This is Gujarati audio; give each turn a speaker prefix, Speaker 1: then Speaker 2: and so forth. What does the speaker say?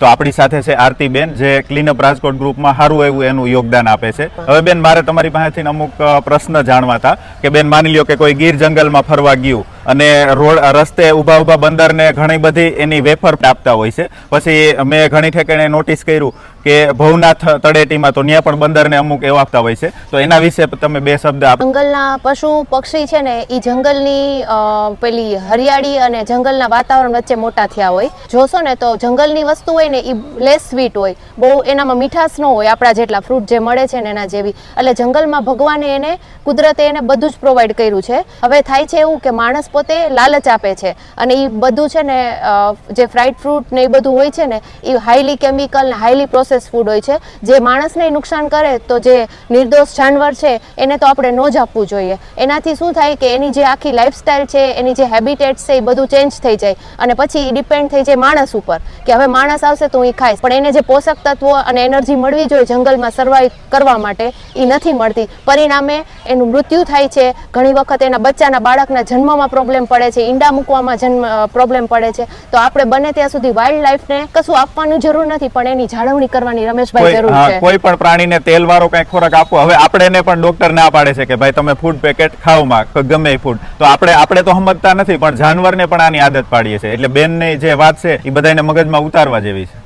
Speaker 1: તો આપણી સાથે છે આરતીબેન, જે ક્લીનઅપ રાજકોટ ગ્રુપમાં સારું એવું એનું યોગદાન આપે છે. હવે બેન, મારે તમારી પાસેથી અમુક પ્રશ્ન જાણવા હતા કે બેન, માની લ્યો કે કોઈ ગીર જંગલમાં ફરવા ગયું અને રસ્તે ઉભા બંદરને ઘણી બધી એની વેફર આપતા હોય છે. પછી મેં ઘણી ઠેકાણે નોટિસ કર્યું કે ભવનાથ તળેટીમાં તો ત્યાં પણ બંદરને અમુક એવા આપતા હોય છે. તો એના વિશે તમે બે શબ્દ આપો.
Speaker 2: જંગલના પશુ પક્ષી છે ને, એ જંગલની પેલી હરિયાળી અને જંગલના વાતાવરણ વચ્ચે મોટા થયા હોય. જોશો ને તો જંગલની વસ્તુ હોય ને એ લેસ સ્વીટ હોય, બહુ એનામાં મીઠાશ ન હોય આપણા જેટલા ફ્રૂટ જે મળે છે ને એના જેવી. એટલે જંગલમાં ભગવાને એને, કુદરતે એને બધું જ પ્રોવાઈડ કર્યું છે. હવે થાય છે એવું કે માણસ પોતે લાલચ આપે છે અને એ બધું છે ને, જે ફ્રાઈડ ફ્રૂટ ને એ બધું હોય છે ને, એ હાઈલી કેમિકલ ને હાઈલી પ્રોસેસ ફૂડ હોય છે, જે માણસને નુકસાન કરે. તો જે નિર્દોષ જાનવર છે એને તો આપણે ન જ આપવું જોઈએ. એનાથી શું થાય કે એની જે આખી લાઈફસ્ટાઈલ છે, એની જે હેબિટેટ છે, એ બધું ચેન્જ થઈ જાય અને પછી એ ડિપેન્ડ થઈ જાય માણસ ઉપર કે હવે માણસ આવશે તો હું એ ખાઈશ. પણ એને જે પોષક તત્વો અને એનર્જી મળવી જોઈએ જંગલમાં સર્વાઈવ કરવા માટે, એ નથી મળતી. પરિણામે એનું મૃત્યુ થાય છે. ઘણી વખત એના બચ્ચાના, બાળકના જન્મમાં પ્રોબ્લેમ પડે છે, ઈંડા મૂકવામાં પ્રોબ્લેમ પડે છે. તો આપણે બને ત્યાં સુધી વાઇલ્ડ લાઈફને કશું આપવાની જરૂર નથી, પણ એની જાળવણી કરવાની રમેશભાઈ જરૂર છે.
Speaker 1: કોઈ પણ પ્રાણીને તેલ વાળો કઈ ખોરાક આપવો. હવે આપણે પણ ડોક્ટર ના પાડે છે કે ભાઈ તમે ફૂડ પેકેટ ખાઓ માં, ગમે ફૂડ. તો આપણે તો સમજતા નથી, પણ જાનવરને પણ આની આદત પાડીએ છે. એટલે બેનની જે વાત છે એ બધાને મગજમાં ઉતારવા જેવી છે.